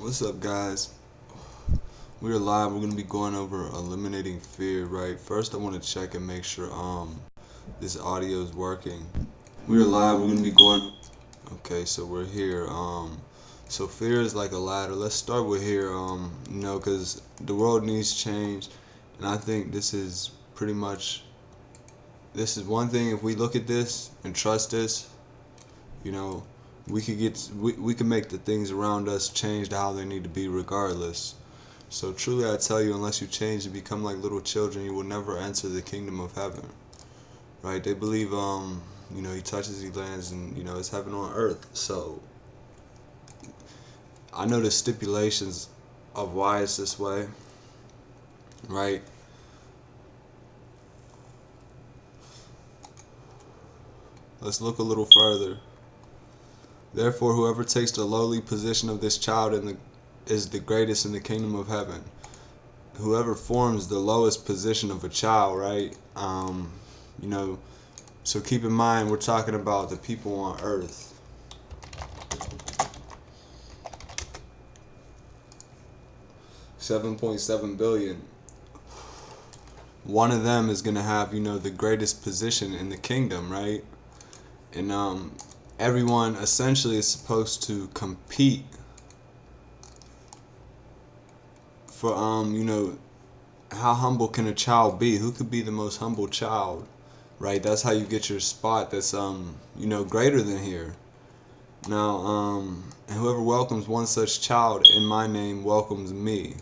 What's up, guys? We're live. We're gonna be going over eliminating fear, right? First, I want to check and make sure this audio is working. We're live. We're gonna be going. Okay, so we're here. So fear is like a ladder. Let's start with here. Because the world needs change, and I think this is pretty much. This is one thing. If we look at this and trust this, we could make the things around us change to how they need to be regardless. So truly I tell you, unless you change and become like little children, you will never enter the kingdom of heaven. Right? They believe he touches, he lands, and it's heaven on earth. So I know the stipulations of why it's this way. Right? Let's look a little further. Therefore, whoever takes the lowly position of this child is the greatest in the kingdom of heaven. Whoever forms the lowest position of a child, right? So keep in mind, we're talking about the people on earth. $7.7 billion. One of them is gonna have, the greatest position in the kingdom, right? And everyone essentially is supposed to compete for how humble can a child be? Who could be the most humble child? Right? That's how you get your spot that's greater than here. Now and whoever welcomes one such child in my name welcomes me.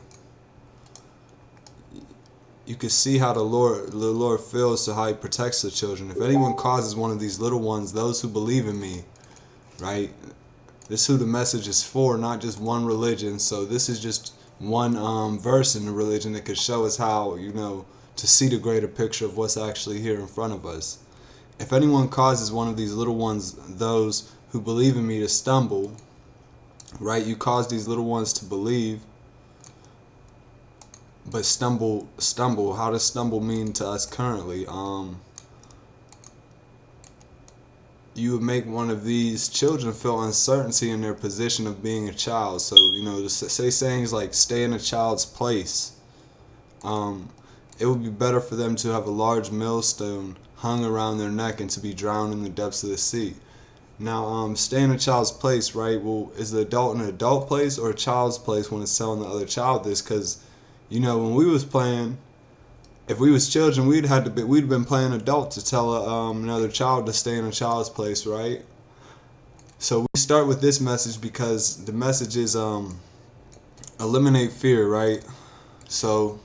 You can see how the Lord feels, so how he protects the children. If anyone causes one of these little ones, those who believe in me, right? This is who the message is for, not just one religion. So this is just one verse in the religion that could show us how, to see the greater picture of what's actually here in front of us. If anyone causes one of these little ones, those who believe in me, to stumble, right? You cause these little ones to believe, but stumble. How does stumble mean to us currently? You would make one of these children feel uncertainty in their position of being a child. So, to say sayings like stay in a child's place. It would be better for them to have a large millstone hung around their neck and to be drowned in the depths of the sea. Now, stay in a child's place, right? Well, is the adult in an adult place or a child's place when it's telling the other child this? Because, when we was playing, if we was children, we'd been playing adult to tell another child to stay in a child's place, right? So we start with this message because the message is eliminate fear, right? So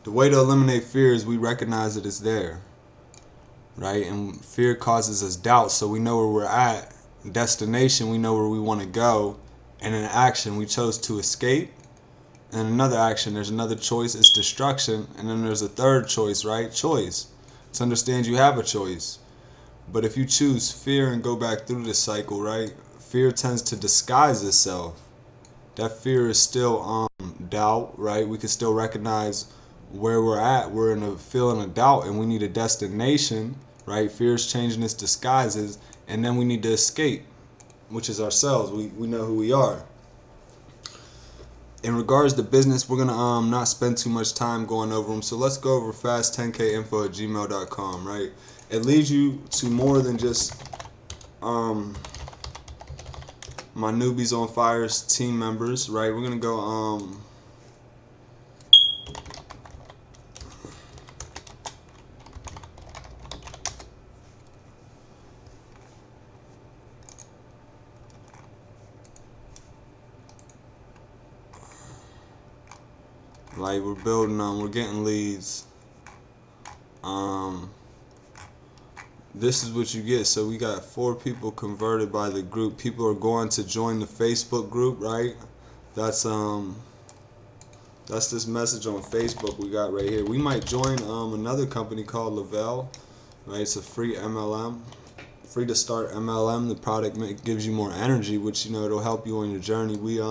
the way to eliminate fear is we recognize that it's there, right? And fear causes us doubt, so we know where we're at. Destination, we know where we want to go, and in action, we chose to escape. And another action, there's another choice, it's destruction. And then there's a third choice, right? Choice. To understand you have a choice. But if you choose fear and go back through this cycle, right? Fear tends to disguise itself. That fear is still doubt, right? We can still recognize where we're at. We're in a feeling of doubt and we need a destination, right? Fear is changing its disguises, and then we need to escape, which is ourselves. We know who we are. In regards to business, we're gonna not spend too much time going over them. So let's go over fast10kinfo@gmail.com, right? It leads you to more than just my Newbies on Fire's team members, right? We're gonna go like we're building we're getting leads. This is what you get. So we got 4 people converted by the group. People are going to join the Facebook group, right? That's this message on Facebook we got right here. We might join another company called Lavelle, right? It's a free MLM, free to start MLM. The product gives you more energy, which it'll help you on your journey. We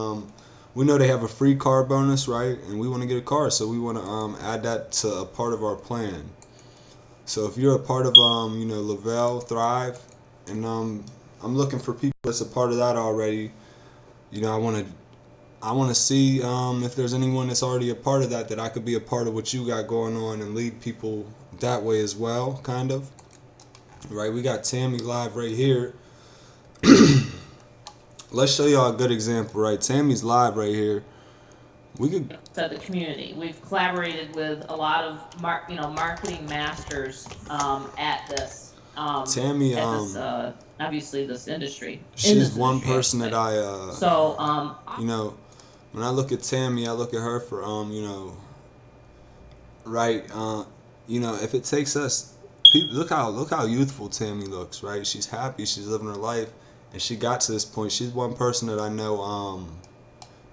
know they have a free car bonus, right? And we want to get a car, so we want to add that to a part of our plan. So if you're a part of Lavelle Thrive, and I'm looking for people that's a part of that already, you know, I want to see if there's anyone that's already a part of that I could be a part of what you got going on and lead people that way as well, kind of. Right, we got Tammy live right here. Let's show y'all a good example, right? Tammy's live right here. We could to the community. We've collaborated with a lot of marketing masters at this. Tammy, at this, obviously this industry. She's one person that I you know, when I look at Tammy, I look at her for you know, right, you know, if it takes us, people, look how youthful Tammy looks, right? She's happy, she's living her life, and she got to this point. She's one person that I know,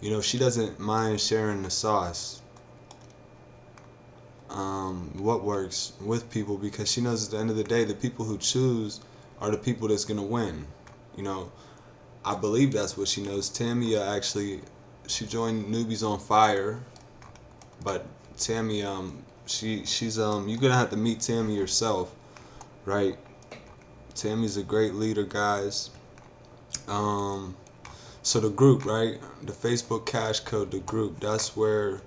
you know, she doesn't mind sharing the sauce, what works with people, because she knows at the end of the day, the people who choose are the people that's gonna win. You know, I believe that's what she knows. Tammy actually, she joined NewbiesOnFire, but Tammy, she's you're gonna have to meet Tammy yourself, right? Tammy's a great leader, guys. So the group, right? The Facebook cash code, the group, that's where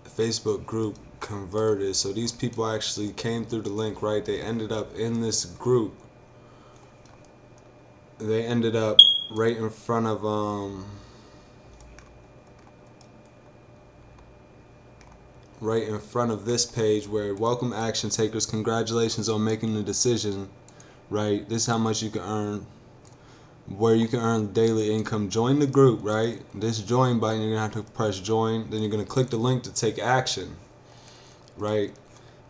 the Facebook group converted. So these people actually came through the link, right? They ended up in this group. They ended up right in front of this page where welcome action takers, congratulations on making the decision, right? This is how much you can earn, where you can earn daily income. Join the group, right? This join button, you're gonna have to press join, then you're gonna click the link to take action, right?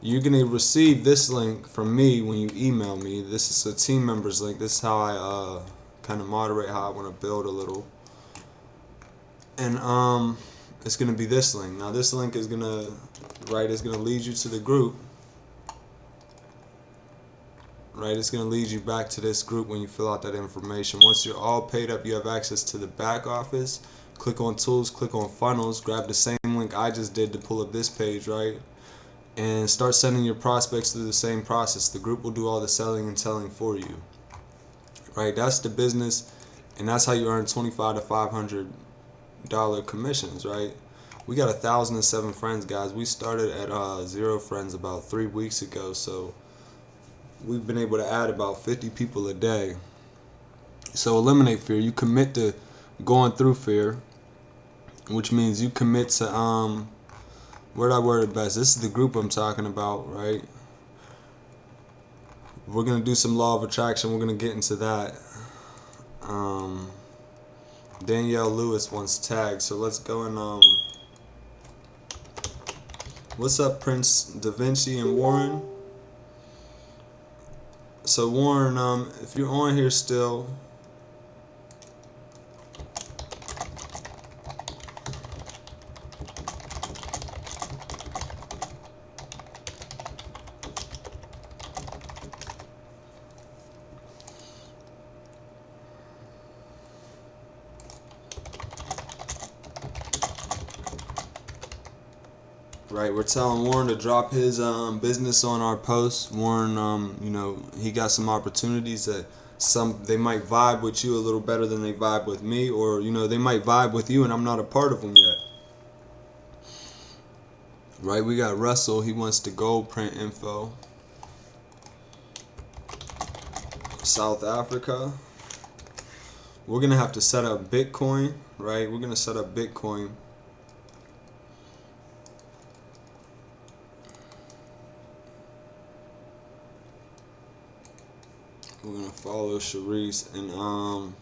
You're gonna receive this link from me when you email me. This is a team members link. This is how I kind of moderate, how I want to build a little. And it's gonna be this link. Now this link is gonna, right, it's gonna lead you to the group. Right, it's gonna lead you back to this group when you fill out that information. Once you're all paid up, you have access to the back office. Click on tools, click on funnels, grab the same link I just did to pull up this page, right? And start sending your prospects through the same process. The group will do all the selling and telling for you. Right, that's the business, and that's how you earn $25 to $500 commissions, right? We got 1,007 friends, guys. We started at 0 friends about 3 weeks ago, so we've been able to add about 50 people a day. So eliminate fear. You commit to going through fear, which means you commit to where'd I word it best? This is the group I'm talking about, right? We're gonna do some law of attraction. We're gonna get into that. Danielle Lewis wants tagged, so let's go and what's up, Prince Da Vinci and Warren? So Warren, if you're on here still, right, we're telling Warren to drop his business on our post. Warren, you know, he got some opportunities that they might vibe with you a little better than they vibe with me, or you know, they might vibe with you and I'm not a part of them yet. Right, we got Russell, he wants the gold print info. South Africa. We're gonna have to set up Bitcoin, right? We're gonna set up Bitcoin. We're gonna follow Sharice and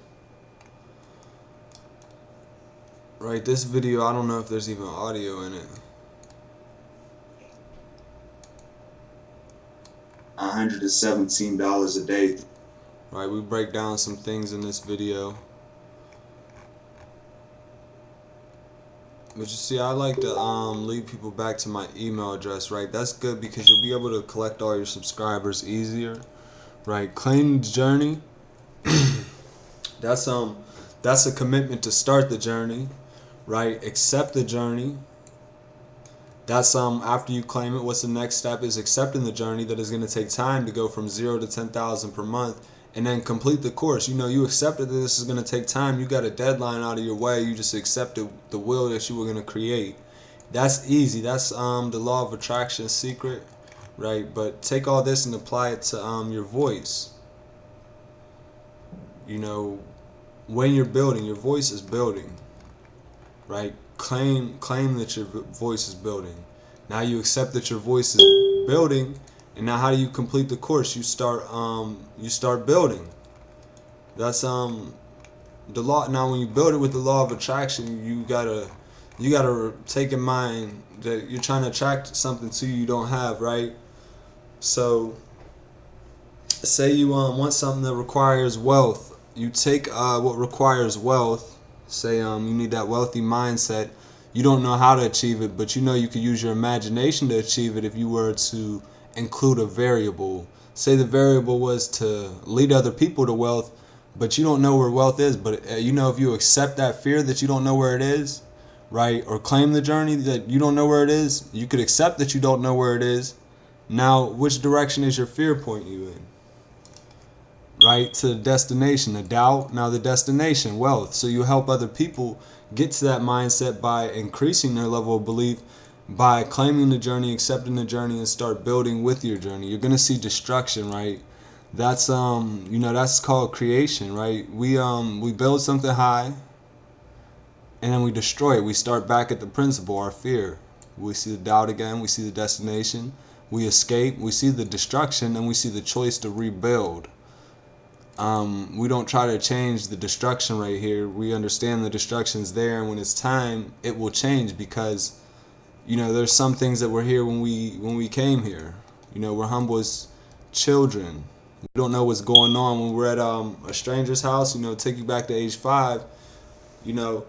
right, this video, I don't know if there's even audio in it. $117 a day. Right, we break down some things in this video. But you see, I like to lead people back to my email address, right? That's good because you'll be able to collect all your subscribers easier. Right, claim the journey. That's a commitment to start the journey, right? Accept the journey. That's after you claim it, what's the next step is accepting the journey that is going to take time to go from 0 to 10,000 per month and then complete the course. You know, you accepted that this is going to take time. You got a deadline out of your way. You just accepted the will that you were going to create. That's easy. That's the law of attraction secret, right? But take all this and apply it to your voice. You know, when you're building, your voice is building, right? Claim that your voice is building. Now you accept that your voice is building, and now how do you complete the course? You start building. That's the law. Now when you build it with the law of attraction, you gotta take in mind that you're trying to attract something to you don't have, right? So say you want something that requires wealth. You take what requires wealth. Say you need that wealthy mindset. You don't know how to achieve it, but you know you could use your imagination to achieve it if you were to include a variable. Say the variable was to lead other people to wealth, but you don't know where wealth is. But you know, if you accept that fear that you don't know where it is, right, or claim the journey that you don't know where it is, you could accept that you don't know where it is. Now, which direction is your fear pointing you in? Right, to the destination, the doubt. Now the destination, wealth. So you help other people get to that mindset by increasing their level of belief, by claiming the journey, accepting the journey, and start building with your journey. You're gonna see destruction, right? That's you know, that's called creation, right? We build something high, and then we destroy it. We start back at the principle, our fear. We see the doubt again. We see the destination. We escape. We see the destruction, and we see the choice to rebuild. We don't try to change the destruction right here. We understand the destruction's there, and when it's time, it will change, because you know there's some things that were here when we came here. You know, we're humble as children. We don't know what's going on when we're at a stranger's house. You know, take you back to age 5. You know,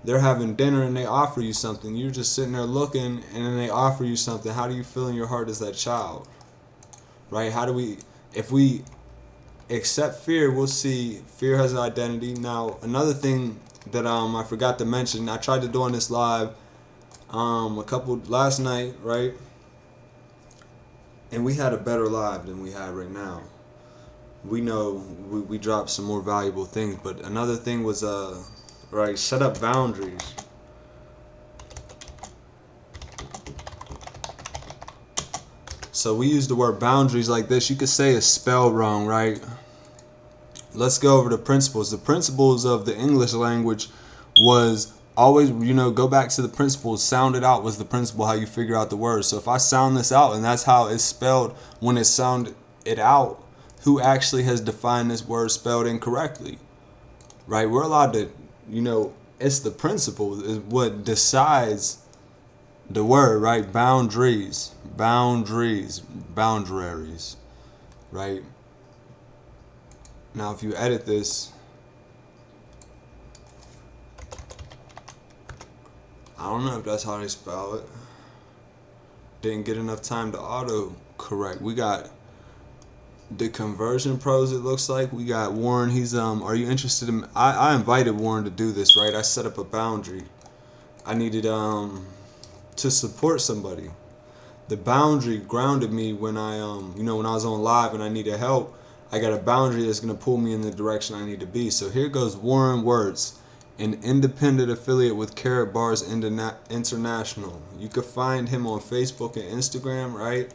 they're having dinner and they offer you something. You're just sitting there looking, and then they offer you something. How do you feel in your heart as that child? Right? If we accept fear, we'll see fear has an identity. Now, another thing that I forgot to mention, I tried to do on this live last night, right? And we had a better live than we have right now. We know we dropped some more valuable things, but another thing was right, set up boundaries. So we use the word boundaries like this. You could say it's spelled wrong, right? Let's go over the principles. The principles of the English language was always, you know, go back to the principles. Sound it out was the principle, how you figure out the words. So if I sound this out, and that's how it's spelled when it sound it out, who actually has defined this word spelled incorrectly? Right? We're allowed to, you know, it's the principle is what decides the word, right? Boundaries, boundaries, right? Now, if you edit this, I don't know if that's how they spell it. Didn't get enough time to auto correct. We got the conversion pros, it looks like. We got Warren. He's are you interested in I invited Warren to do this, right? I set up a boundary. I needed to support somebody. The boundary grounded me when I you know, when I was on live and I needed help. I got a boundary that's going to pull me in the direction I need to be. So here goes Warren Words, an independent affiliate with Carrot Bars International. You can find him on Facebook and Instagram, right?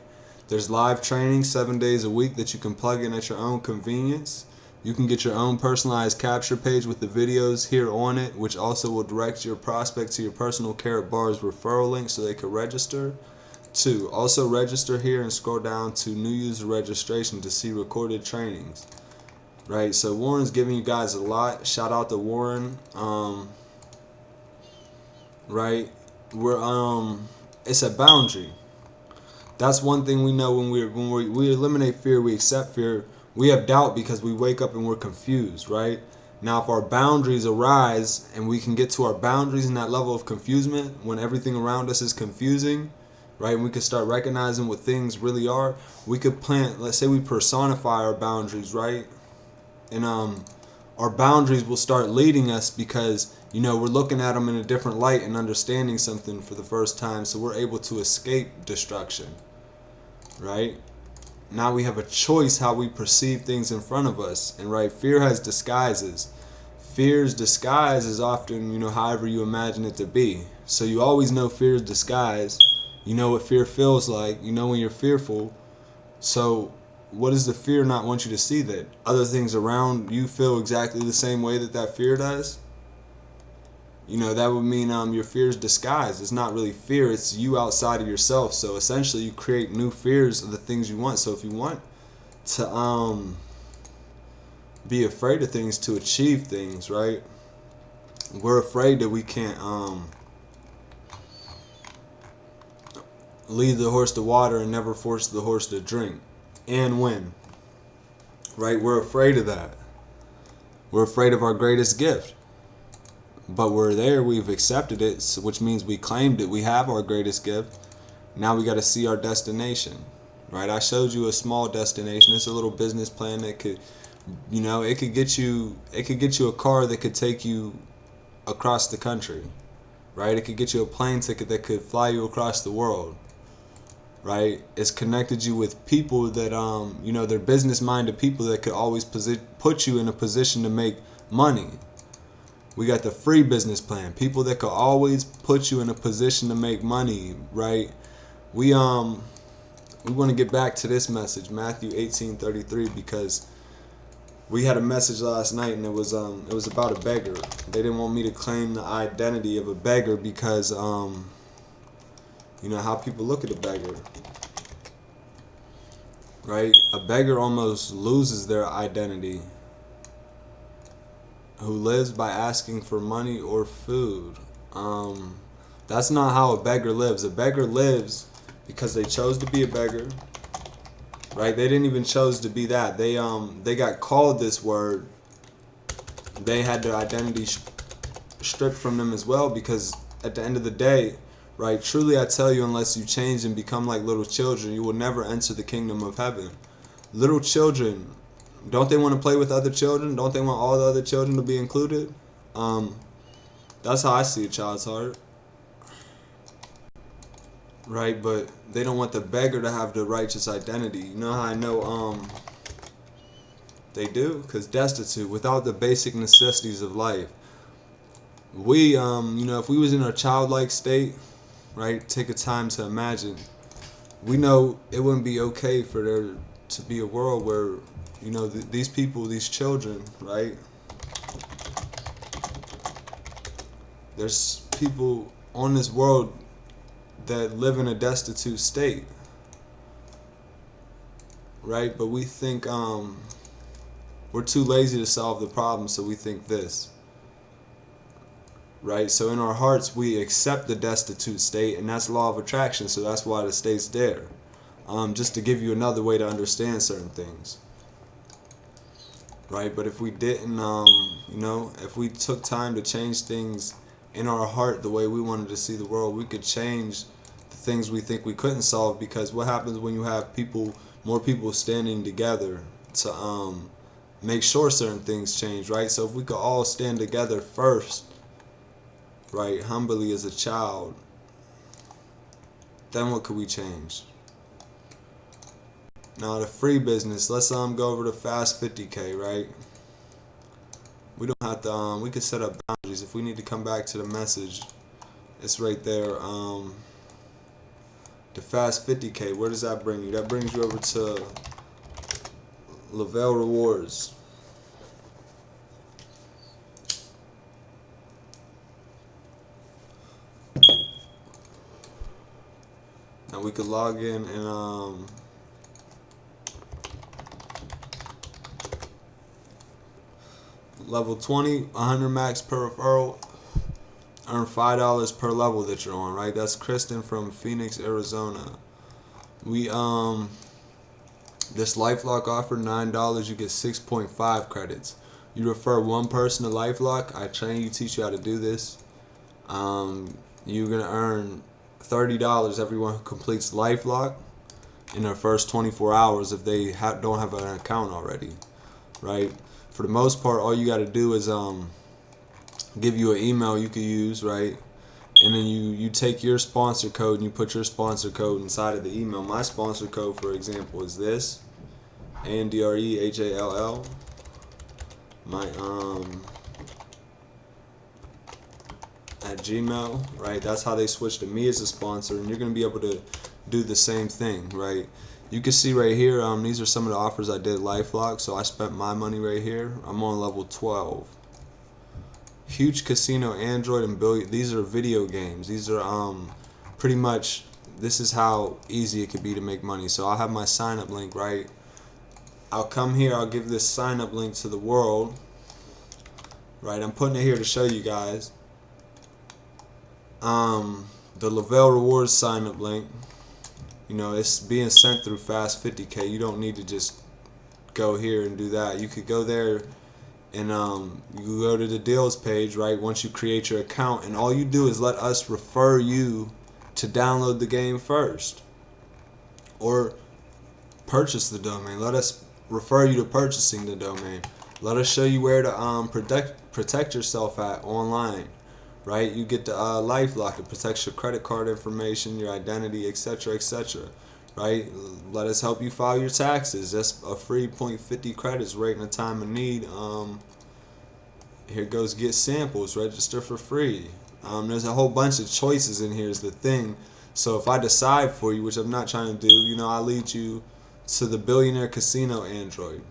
There's live training 7 days a week that you can plug in at your own convenience. You can get your own personalized capture page with the videos here on it, which also will direct your prospect to your personal Carrot Bars referral link so they can register. 2. Also register here and scroll down to new user registration to see recorded trainings. Right, so Warren's giving you guys a lot. Shout out to Warren. Right, we're it's a boundary. That's one thing we know when we eliminate fear, we accept fear. We have doubt because we wake up and we're confused, right? Now, if our boundaries arise and we can get to our boundaries in that level of confusement, when everything around us is confusing, right? We could start recognizing what things really are. We could plant, let's say we personify our boundaries, right? And our boundaries will start leading us because, you know, we're looking at them in a different light and understanding something for the first time, so we're able to escape destruction, right? now we have a choice how we perceive things in front of us. And right, fear has disguises. Fear's disguise is often, however you imagine it to be. So you always know fear's disguise. You know what fear feels like. You know when you're fearful. So what does the fear not want you to see? That other things around you feel exactly the same way that fear does? That would mean your fear's disguise. It's not really fear, it's you outside of yourself. So essentially you create new fears of the things you want. So if you want to be afraid of things to achieve things, right? We're afraid that we can't lead the horse to water and never force the horse to drink and win. Right? We're afraid of that. We're afraid of our greatest gift. But we're there, we've accepted it, which means we claimed it. We have our greatest gift. Now we got to see our destination. Right? I showed you a small destination. It's a little business plan that could, it could get you a car that could take you across the country. Right? It could get you a plane ticket that could fly you across the world. Right? It's connected you with people that they're business minded people that could always put you in a position to make money. We got the free business plan, people that could always put you in a position to make money. Right? We want to get back to this message, Matthew 18:33, because we had a message last night and it was about a beggar. They didn't want me to claim the identity of a beggar because how people look at a beggar. Right? A beggar almost loses their identity. Who lives by asking for money or food. That's not how a beggar lives. A beggar lives because they chose to be a beggar. Right? They didn't even chose to be that. They got called this word. They had their identity stripped from them as well, because at the end of the day, right, truly I tell you, unless you change and become like little children, you will never enter the kingdom of heaven. Little children, don't they want to play with other children? Don't they want all the other children to be included? That's how I see a child's heart. Right? But they don't want the beggar to have the righteous identity. You know how I know they do? Because destitute, without the basic necessities of life. We, if we was in a childlike state, right, take a time to imagine, we know it wouldn't be okay for there to be a world where, these people, these children, right, there's people on this world that live in a destitute state, right? But we think we're too lazy to solve the problem, so we think this, right? So in our hearts we accept the destitute state, and that's law of attraction, so that's why the state's there. Just to give you another way to understand certain things, right? But if we didn't, if we took time to change things in our heart the way we wanted to see the world, we could change the things we think we couldn't solve. Because what happens when you have more people standing together to make sure certain things change, right? So if we could all stand together first, right, humbly as a child, then what could we change? Now the free business, let's go over to Fast 50K, right? We don't have to, we could set up boundaries. If we need to come back to the message, it's right there. The Fast 50K, where does that bring you? That brings you over to Lavelle Rewards. Now we could log in and level 20, 100 max per referral, earn $5 per level that you're on, right? That's Kristen from Phoenix, Arizona. We this LifeLock offer, $9, you get 6.5 credits. You refer one person to LifeLock, I train you, teach you how to do this. You're gonna earn $30 everyone who completes LifeLock in their first 24 hours if they don't have an account already, right? For the most part, all you got to do is give you an email you could use, right? and then you take your sponsor code and you put your sponsor code inside of the email. My sponsor code, for example, is this ANDREHALL. My at Gmail, right? That's how they switch to me as a sponsor, and you're gonna be able to do the same thing, right? You can see right here, these are some of the offers I did LifeLock, so I spent my money right here. I'm on level 12. Huge Casino, Android, and Billion. These are video games. These are pretty much, this is how easy it could be to make money. So I'll have my sign up link, right? I'll come here, I'll give this sign up link to the world, right? I'm putting it here to show you guys. The Lavelle Rewards sign up link, you know, it's being sent through Fast 50K. You don't need to just go here and do that. You could go there and you go to the deals page, right? Once you create your account, and all you do is let us refer you to download the game first or purchase the domain. Let us refer you to purchasing the domain. Let us show you where to protect yourself at online, right? You get the LifeLock. It protects your credit card information, your identity, etc., etc., right? Let us help you file your taxes. That's a free 0.50 credits right in a time of need. Here goes get samples, register for free. There's a whole bunch of choices in here is the thing. So if I decide for you, which I'm not trying to do, you know, I lead you to the Billionaire Casino Android.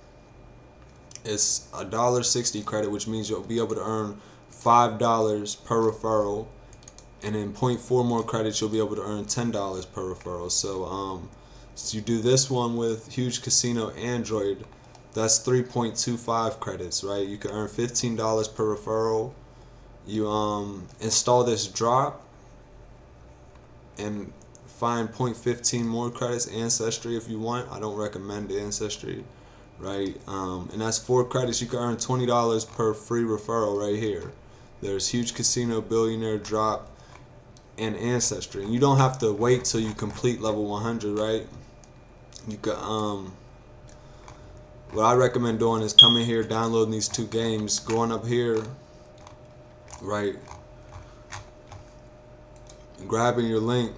It's $1.60 credit, which means you'll be able to earn $5 per referral, and in 0.4 more credits you'll be able to earn $10 per referral. So you do this one with Huge Casino Android, that's 3.25 credits, right? You can earn $15 per referral. You install this drop and find 0.15 more credits. Ancestry if you want. I don't recommend Ancestry, right? And that's 4 credits. You can earn $20 per free referral right here. There's Huge Casino, Billionaire, Drop, and Ancestry. And you don't have to wait till you complete level 100, right? You can what I recommend doing is coming here, downloading these 2 games, going up here, right, grabbing your link,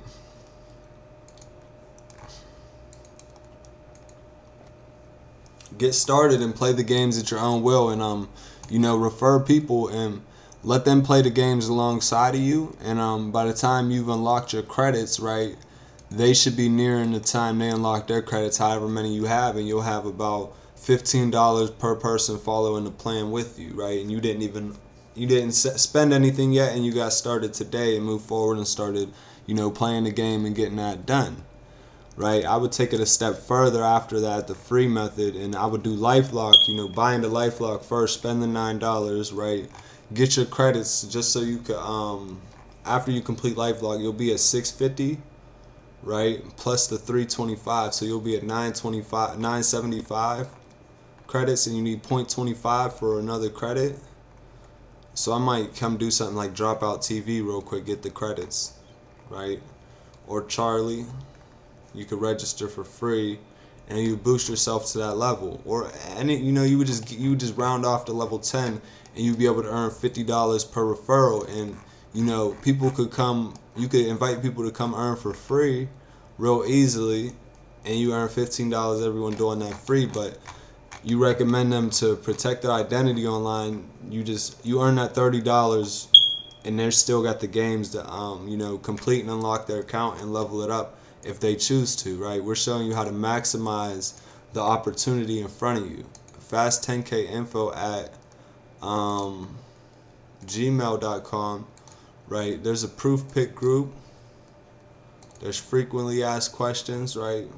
get started and play the games at your own will, and you know, refer people and let them play the games alongside of you, and by the time you've unlocked your credits, right, they should be nearing the time they unlock their credits, however many you have, and you'll have about $15 per person following the plan with you, right? And you didn't spend anything yet, and you got started today and moved forward and started, you know, playing the game and getting that done, right? I would take it a step further after that, the free method, and I would do LifeLock, you know, buying the LifeLock first, spend the $9, right? Get your credits just so you could, after you complete LifeLock, you'll be at 650, right? Plus the 325, so you'll be at 975 credits, and you need 0.25 for another credit. So I might come do something like Dropout TV real quick, get the credits, right? Or Charlie, you could register for free and you boost yourself to that level. Or any, you know, you would just round off to level 10 and you'd be able to earn $50 per referral, and you know, people could come, you could invite people to come earn for free real easily, and you earn $15 everyone doing that free. But you recommend them to protect their identity online. You earn that $30, and they're still got the games to you know, complete and unlock their account and level it up if they choose to, right? We're showing you how to maximize the opportunity in front of you. Fast 10K info at gmail.com, right? There's a proof pick group. There's frequently asked questions, right?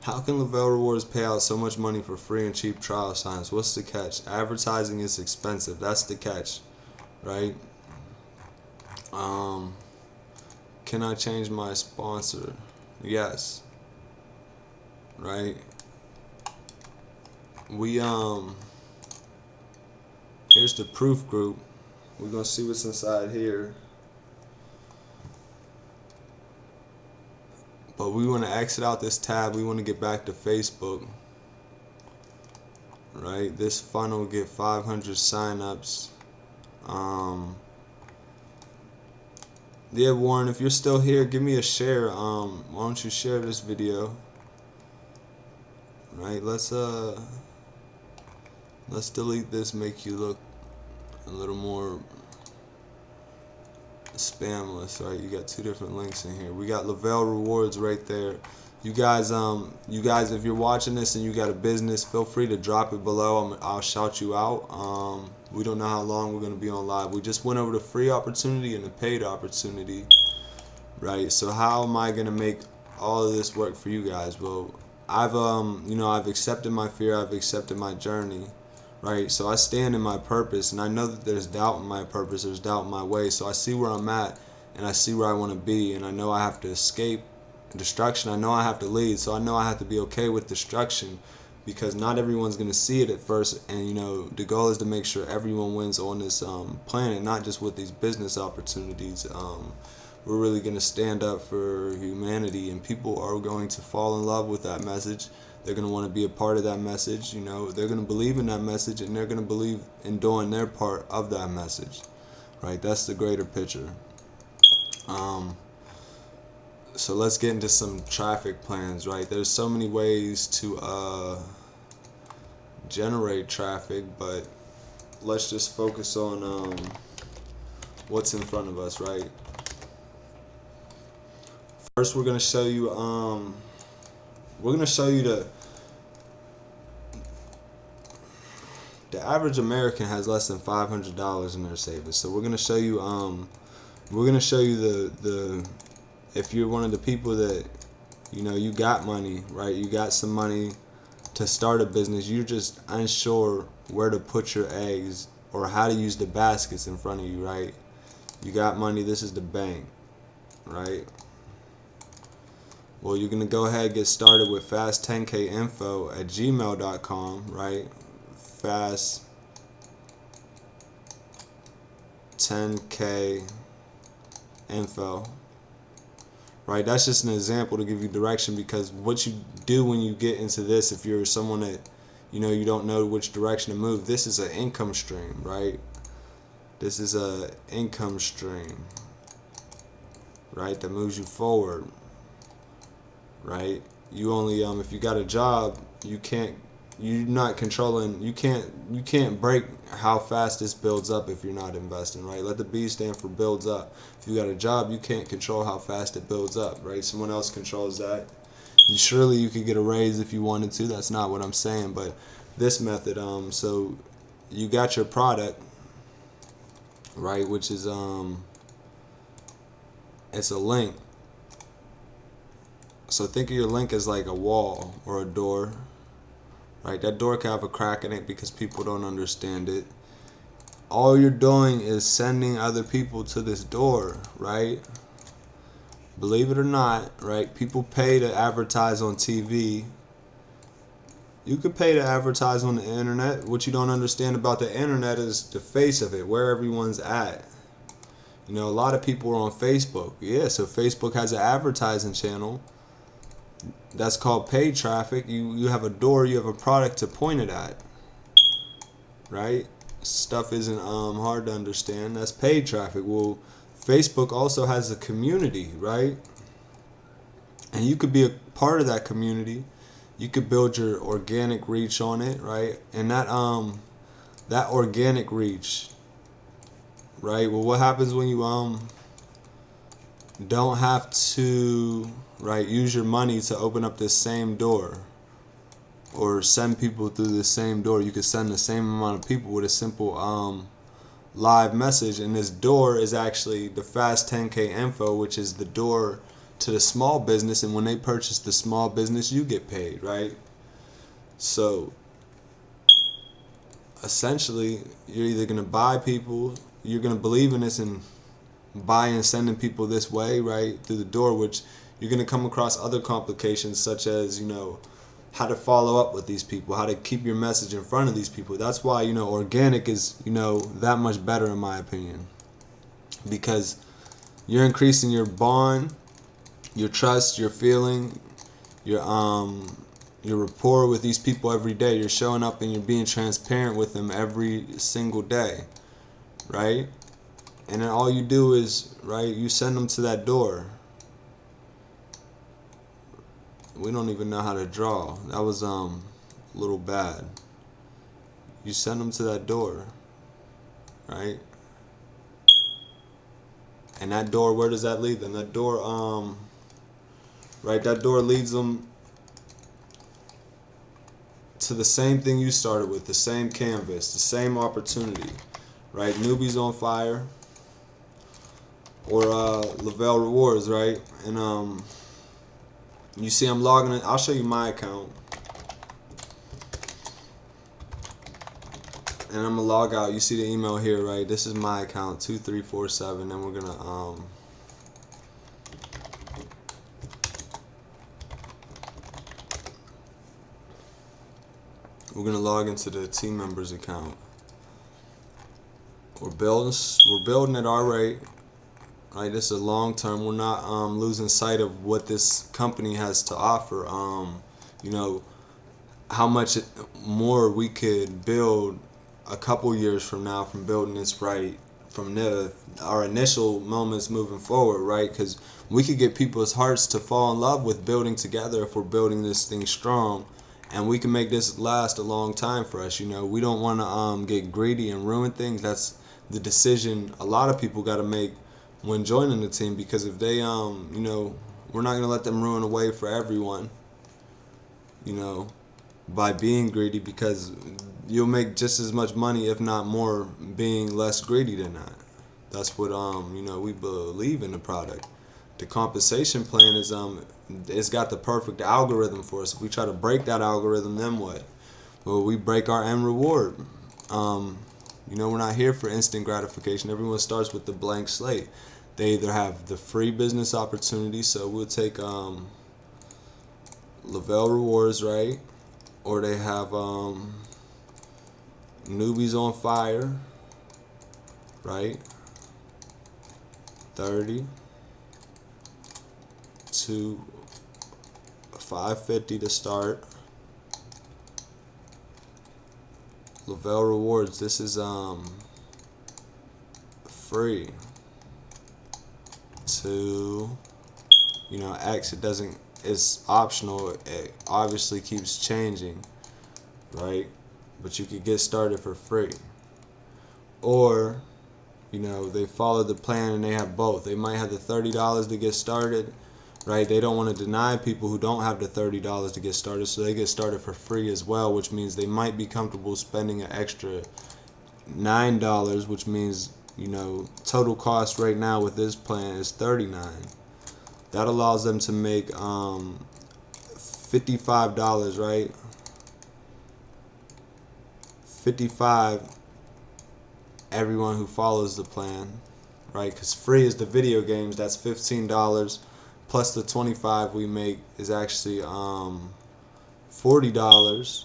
How can Lavelle Rewards pay out so much money for free and cheap trial signs? What's the catch? Advertising is expensive. That's the catch, right? Can I change my sponsor? Yes. Right? We here's the proof group. We're gonna see what's inside here. But we want to exit out this tab. We want to get back to Facebook. Right? This funnel get 500 signups. Yeah, Warren, if you're still here, give me a share. Why don't you share this video? Right, let's delete this, make you look a little more spamless. Right, you got 2 different links in here. We got Lavelle Rewards right there. You guys, if you're watching this and you got a business, feel free to drop it below. I'll shout you out. We don't know how long we're gonna be on live. We just went over the free opportunity and the paid opportunity, right? So how am I gonna make all of this work for you guys? Well, I've accepted my fear. I've accepted my journey, right? So I stand in my purpose, and I know that there's doubt in my purpose. There's doubt in my way. So I see where I'm at, and I see where I want to be, and I know I have to escape destruction. I know I have to lead, so I know I have to be okay with destruction, because not everyone's going to see it at first. And the goal is to make sure everyone wins on this planet, not just with these business opportunities. We're really going to stand up for humanity, and people are going to fall in love with that message. They're going to want to be a part of that message. They're going to believe in that message, and they're going to believe in doing their part of that message, right? That's the greater picture. So let's get into some traffic plans, right? There's so many ways to generate traffic, but let's just focus on what's in front of us, right? First, we're gonna show you the average American has less than $500 in their savings. So we're gonna show you the if you're one of the people that you got money, right? You got some money to start a business. You're just unsure where to put your eggs or how to use the baskets in front of you, right? You got money. This is the bank, right? Well, you're going to go ahead and get started with fast10kinfo@gmail.com, right? Fast10kinfo, right? That's just an example to give you direction, because what you do when you get into this, if you're someone that, you don't know which direction to move, this is an income stream, right? This is a income stream, right? That moves you forward. Right? You only if you got a job, you're not controlling, you can't break how fast this builds up if you're not investing, right? Let the B stand for builds up. If you got a job, you can't control how fast it builds up, right? Someone else controls that. Surely you could get a raise if you wanted to. That's not what I'm saying, but this method, so you got your product, right, which is it's a link. So think of your link as like a wall or a door, right? That door can have a crack in it because people don't understand it. All you're doing is sending other people to this door, right? Believe it or not, right? People pay to advertise on TV. You could pay to advertise on the internet. What you don't understand about the internet is the face of it, where everyone's at. A lot of people are on Facebook. Yeah, so Facebook has an advertising channel. That's called paid traffic. You have a door, you have a product to point it at, right? Stuff isn't hard to understand. That's paid traffic. Well, Facebook also has a community, right? And you could be a part of that community. You could build your organic reach on it, right? And that organic reach, right? Well, what happens when you don't have to, right, use your money to open up this same door or send people through the same door? You could send the same amount of people with a simple live message, and this door is actually the Fast 10K info, which is the door to the small business, and when they purchase the small business, you get paid, right? So essentially, you're either going to buy people, you're going to believe in this and buy and sending people this way, right, through the door, which you're going to come across other complications, such as how to follow up with these people, how to keep your message in front of these people. That's why organic is that much better in my opinion, because you're increasing your bond, your trust, your feeling, your rapport with these people every day. You're showing up and you're being transparent with them every single day, right? And then all you do is, right, you send them to that door. We don't even know how to draw. That was a little bad. You send them to that door, right? And that door, where does that lead them? That door, right, that door leads them to the same thing you started with, the same canvas, the same opportunity, right? Newbies on Fire or Lavelle Rewards, right? And you see I'm logging in. I'll show you my account. And I'm gonna log out. You see the email here, right? This is my account, 2347, and we're gonna log into the team members account. We're building at our rate. Right, this is long term. We're not losing sight of what this company has to offer. You know, how much more we could build a couple years from now from building this right from our initial moments moving forward, right? Because we could get people's hearts to fall in love with building together if we're building this thing strong, and we can make this last a long time for us. You know, we don't want to get greedy and ruin things. That's the decision a lot of people got to make when joining the team, because if they you know, we're not gonna let them ruin the way for everyone, you know, by being greedy, because you'll make just as much money, if not more, being less greedy than that. That's what you know, we believe in the product. The compensation plan is it's got the perfect algorithm for us. If we try to break that algorithm, then what? Well, we break our end reward. You know, we're not here for instant gratification. Everyone starts with the blank slate. They either have the free business opportunity, so we'll take Lavelle Rewards, right? Or they have Newbies on Fire, right? 30 to 550 to start. Lavelle Rewards, this is free to, you know, X. It's optional. It obviously keeps changing, right? But you could get started for free. Or, you know, they follow the plan and they have both. They might have the $30 to get started, right? They don't want to deny people who don't have the $30 to get started, so they get started for free as well, which means they might be comfortable spending an extra $9, which means, you know, total cost right now with this plan is $39. That allows them to make $55, right? 55 everyone who follows the plan, right? Because free is the video games. That's $15 plus the 25 we make is actually $40.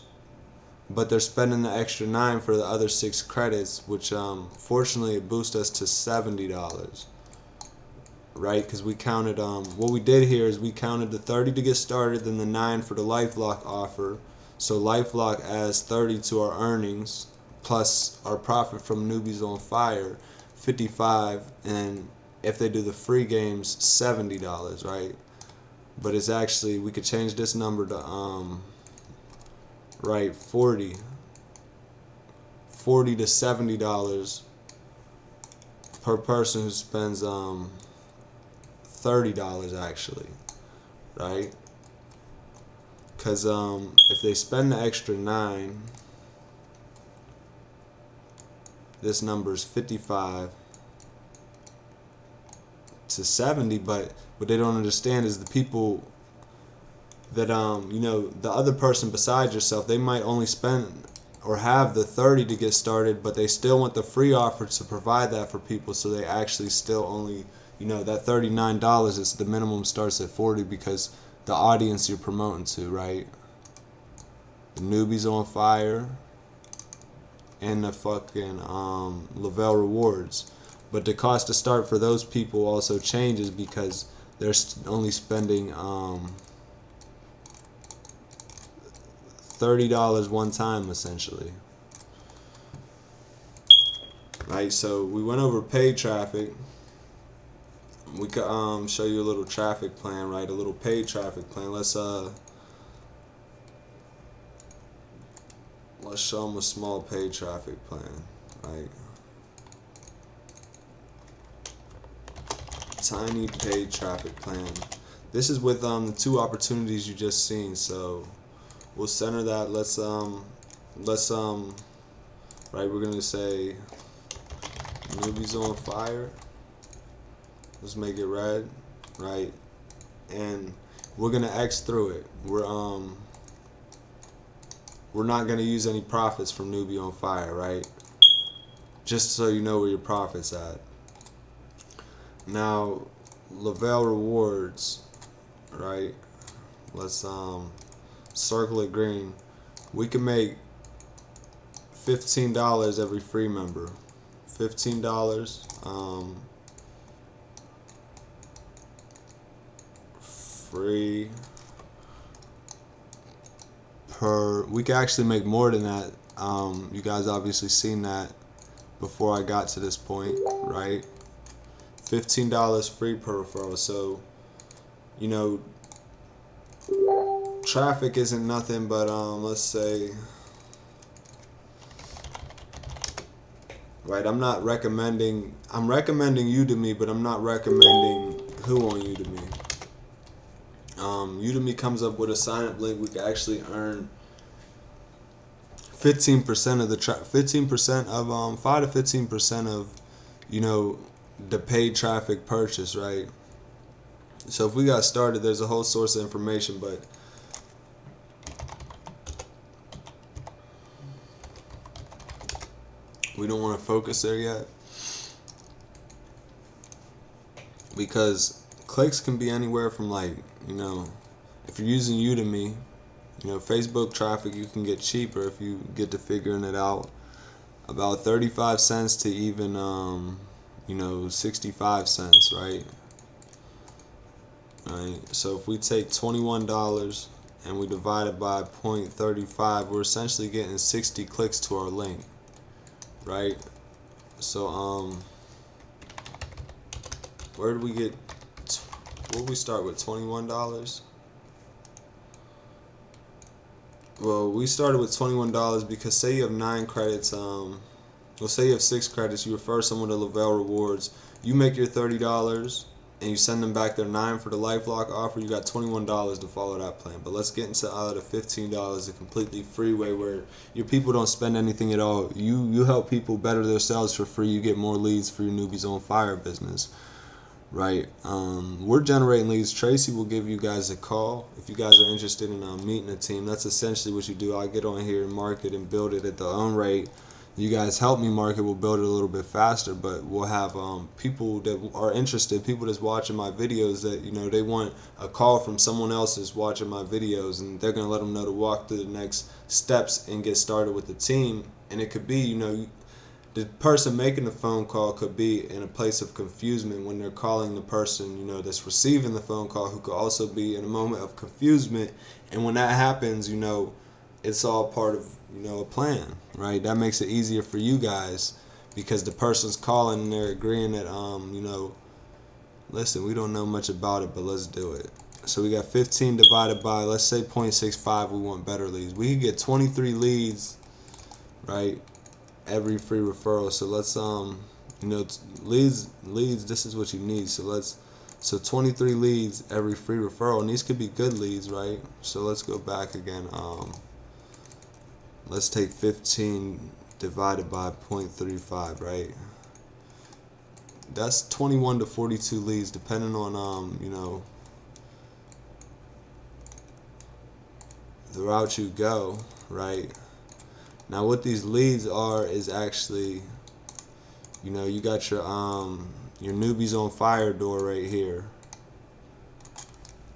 But they're spending the extra 9 for the other 6 credits, which fortunately it boosts us to $70, right? Because we counted what we did here is we counted the 30 to get started, then the 9 for the LifeLock offer. So LifeLock adds 30 to our earnings plus our profit from Newbies on Fire, 55, and if they do the free games, $70, right? But it's actually, we could change this number to right, 40 to $70 per person who spends $30 actually, right? Because if they spend the extra 9, this number is 55 to 70, but what they don't understand is the people that you know, the other person besides yourself, they might only spend or have the 30 to get started, but they still want the free offer to provide that for people, so they actually still only, you know, that $39 is the minimum, starts at 40 because the audience you're promoting to, right? The Newbies on Fire and the fucking Lavelle Rewards. But the cost to start for those people also changes because they're only spending $30 one time essentially, right? So we went over paid traffic. We could show you a little traffic plan, right? A little paid traffic plan. Let's show them a small paid traffic plan, right? Tiny paid traffic plan. This is with the 2 opportunities you just seen. So we'll center that. Let's right, we're gonna say NewbiesOnFire. Let's make it red, right? And we're gonna X through it. We're not gonna use any profits from NewbiesOnFire, right? Just so you know where your profits at. Now, Lavelle rewards, right? Let's circle it green. We can make $15 every free member. $15. Free per. We can actually make more than that. You guys obviously seen that before I got to this point, right? $15 free per referral. So, you know, traffic isn't nothing but let's say, right, I'm recommending Udemy, but I'm not recommending who on Udemy. Udemy comes up with a sign up link. We can actually earn 15% of the 15% of 5 to 15% of, you know, the paid traffic purchase, right? So if we got started, there's a whole source of information, but we don't want to focus there yet, because clicks can be anywhere from, like, you know, if you're using Udemy, you know, Facebook traffic, you can get cheaper if you get to figuring it out, about 35 cents to even you know, 65 cents, right? Right. So if we take $21 and we divide it by 0.35, we're essentially getting 60 clicks to our link, right? So where did we get? What did we start with? $21. Well, we started with $21 because say you have 9 credits. Well, say you have 6 credits. You refer someone to Lavelle Rewards. You make your $30 and you send them back their 9 for the LifeLock offer. You got $21 to follow that plan. But let's get into the $15, a completely free way where your people don't spend anything at all. You help people better themselves for free. You get more leads for your NewbiesOnFire business, right? We're generating leads. Tracy will give you guys a call if you guys are interested in meeting a team. That's essentially what you do. I get on here and market and build it at their own rate. You guys help me market, we'll build it a little bit faster, but we'll have people that are interested, people that's watching my videos that, you know, they want a call from someone else that's watching my videos, and they're going to let them know to walk through the next steps and get started with the team. And it could be, you know, the person making the phone call could be in a place of confusion when they're calling the person, you know, that's receiving the phone call, who could also be in a moment of confusion. And when that happens, you know, it's all part of, you know, a plan, right? That makes it easier for you guys because the person's calling and they're agreeing that, you know, listen, we don't know much about it, but let's do it. So we got 15 divided by, let's say 0.65, we want better leads. We can get 23 leads, right, every free referral. So let's, you know, leads, this is what you need. So 23 leads every free referral, and these could be good leads, right? So let's go back again. Let's take 15 divided by 0.35, right? That's 21 to 42 leads, depending on, you know, the route you go, right? Now, what these leads are is actually, you know, you got your NewbiesOnFire door right here.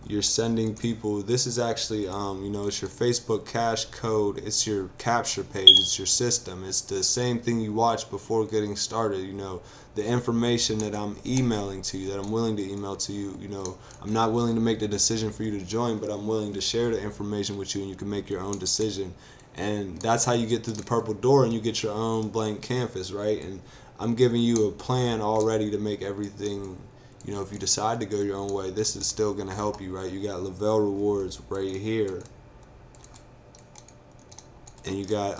You're sending people, this is actually, you know, it's your Facebook cash code, it's your capture page, it's your system, it's the same thing you watch before getting started, you know, the information that I'm emailing to you, that I'm willing to email to you, you know, I'm not willing to make the decision for you to join, but I'm willing to share the information with you and you can make your own decision. And that's how you get through the purple door and you get your own blank canvas, right? And I'm giving you a plan already to make everything, you know, if you decide to go your own way, this is still going to help you, right? You got Lavelle rewards right here. And you got,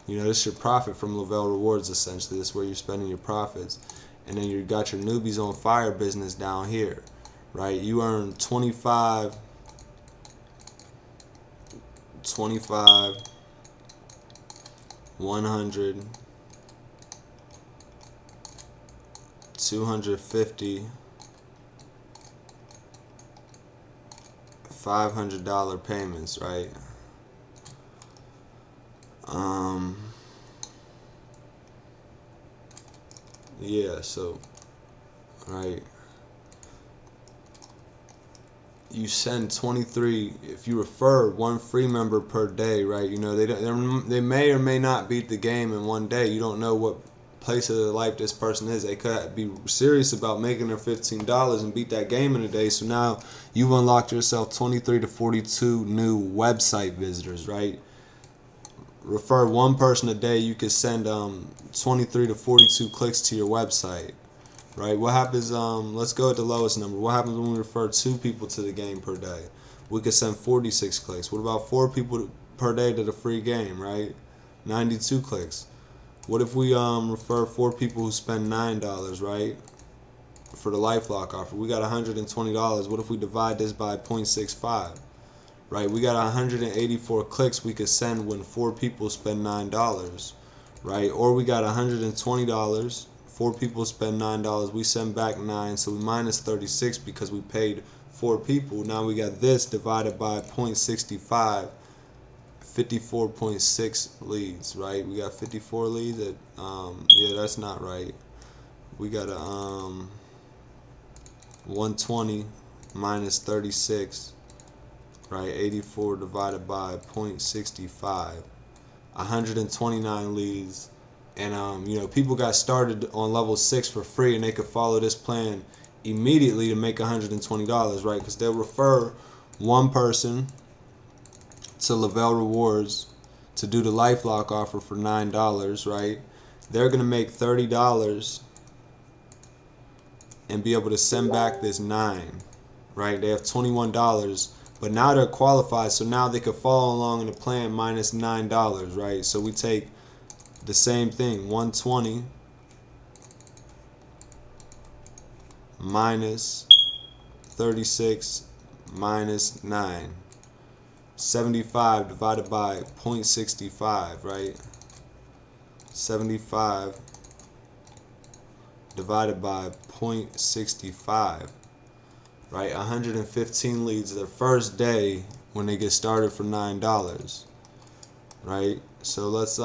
you know, this is your profit from Lavelle rewards, essentially. This is where you're spending your profits. And then you got your NewbiesOnFire business down here, right? You earn 25, 100, 250, $500 payments, right? Yeah, so, right, you send 23, if you refer one free member per day, right? You know, they may or may not beat the game in one day. You don't know what place of their life this person is. They could be serious about making their $15 and beat that game in a day. So now you've unlocked yourself 23 to 42 new website visitors, right? Refer one person a day, you could send 23 to 42 clicks to your website, right? What happens, let's go at the lowest number. What happens when we refer 2 people to the game per day? We could send 46 clicks. What about 4 people per day to the free game, right? 92 clicks. What if we refer 4 people who spend $9, right? For the LifeLock offer, we got $120. What if we divide this by 0.65? Right, we got 184 clicks we could send when 4 people spend $9, right? Or we got $120, 4 people spend $9, we send back 9, so we minus 36 because we paid 4 people. Now we got this divided by 0.65, 54.6 leads, right? We got 54 leads. Yeah, that's not right. We got a 120 minus 36. Right, 84 divided by 0.65, 129 leads, and you know, people got started on level 6 for free, and they could follow this plan immediately to make $120, right? Because they'll refer one person to Lavelle rewards to do the LifeLock offer for $9, right? They're gonna make $30 and be able to send back this 9, right? They have $21. But now they're qualified, so now they could follow along in the plan minus $9, right? So we take the same thing, 120 minus 36 minus 9. 75 divided by 0.65, right? 75 divided by 0.65. Right, 115 leads their first day when they get started for $9, right? So let's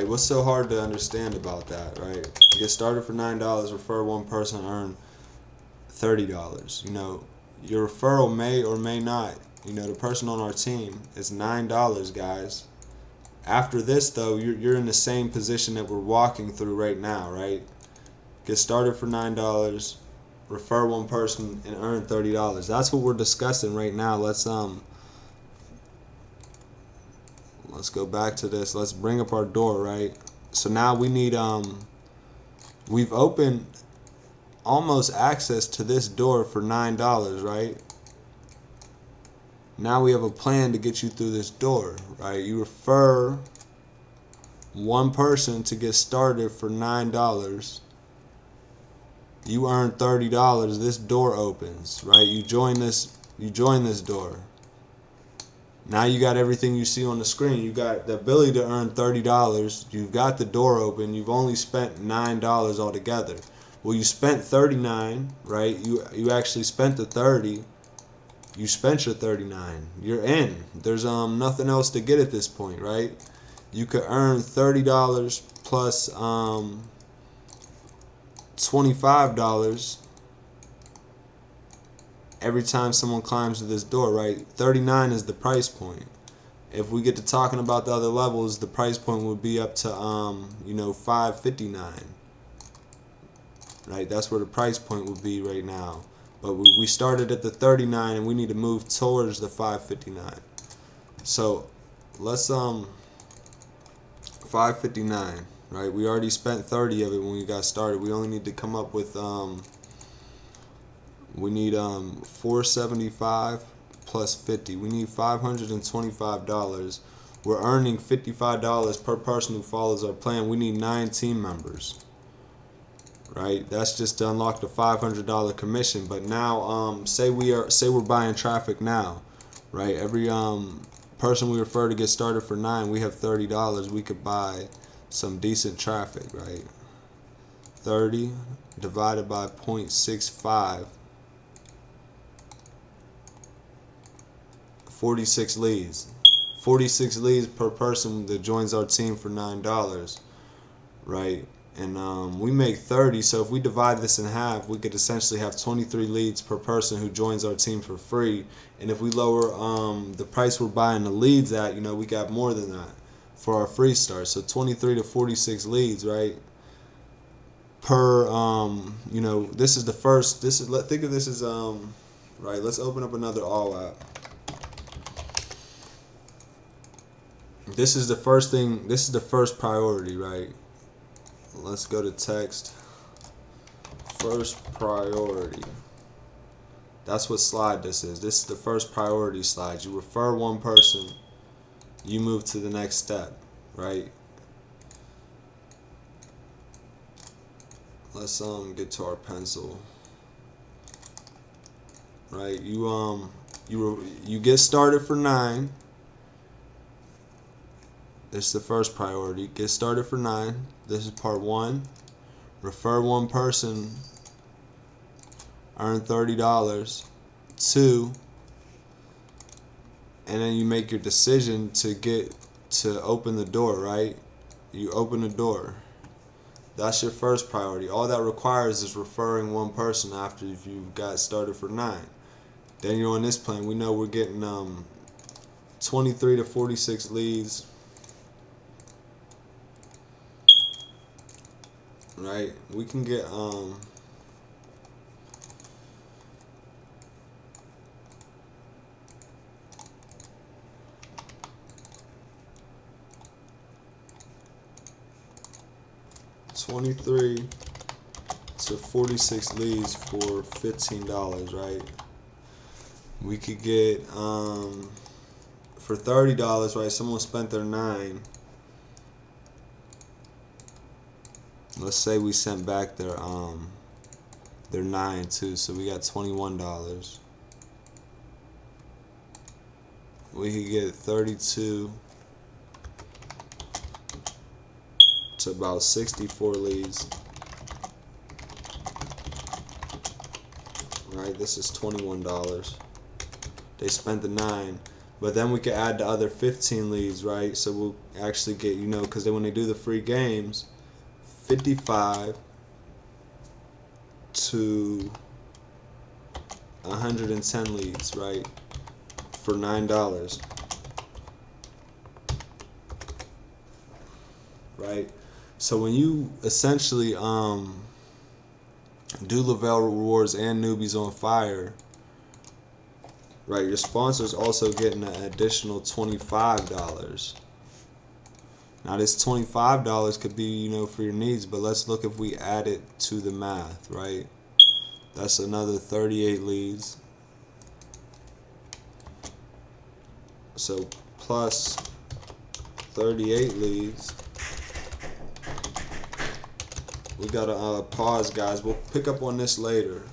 right, what's so hard to understand about that, right? You get started for $9, refer one person, earn $30. You know, your referral may or may not, you know, the person on our team is $9, guys. After this, though, you're in the same position that we're walking through right now, right? Get started for $9, refer one person, and earn $30. That's what we're discussing right now. Let's go back to this. Let's bring up our door, right? So now we need we've opened almost access to this door for $9, right? Now we have a plan to get you through this door, right? You refer one person to get started for $9. You earn $30. This door opens, right? You join this door. Now you got everything you see on the screen. You got the ability to earn $30. You've got the door open. You've only spent $9 altogether. Well, you spent $39, right? You actually spent the $30. You spent your $39. You're in. There's nothing else to get at this point, right? You could earn $30 plus $25 every time someone climbs to this door, right? $39 is the price point. if we get to talking about the other levels, the price point would be up to you know, $5.59. Right, that's where the price point would be right now. But we started at the 39 and we need to move towards the 5.59. So let's 5.59, right? We already spent 30 of it when we got started. We only need to come up with we need 475 plus 50. We need $525. We're earning $55 per person who follows our plan. We need 9 team members. Right, that's just to unlock the $500 commission. But now, say we're buying traffic now, right? Every person we refer to get started for 9, we have $30. We could buy some decent traffic, right? 30 divided by 0.65, 46 leads. 46 leads per person that joins our team for $9, right? And we make 30, so if we divide this in half, we could essentially have 23 leads per person who joins our team for free. And if we lower the price we're buying the leads at, you know, we got more than that for our free start. So 23 to 46 leads, right? Per you know, this is the first. This is, think of this as right. Let's open up another all app. This is the first thing. This is the first priority, right? Let's go to text. First priority. That's what slide this is. This is the first priority slide. You refer one person, you move to the next step, right? Let's get to our pencil. Right? You get started for 9. This is the first priority. Get started for 9. This is part 1. Refer one person. Earn $30. 2. And then you make your decision to open the door, right? You open the door. That's your first priority. All that requires is referring one person after you've got started for 9. Then you're on this plan. We know we're getting 23 to 46 leads. Right, we can get 23 to 46 leads for $15, right? We could get for $30, right? Someone spent their 9. Let's say we sent back their 9 too, so we got $21. We could get 32 to about 64 leads. Right, this is $21. They spent the 9, but then we could add the other 15 leads, right? So we'll actually get, you know, because when they do the free games, 55 to 110 leads, right, for $9, right? So when you essentially do Lavelle Rewards and Newbies on Fire, right, your sponsor's also getting an additional $25. Now this $25 could be, you know, for your needs, but let's look if we add it to the math, right? That's another 38 leads. So plus 38 leads. We gotta pause, guys. We'll pick up on this later.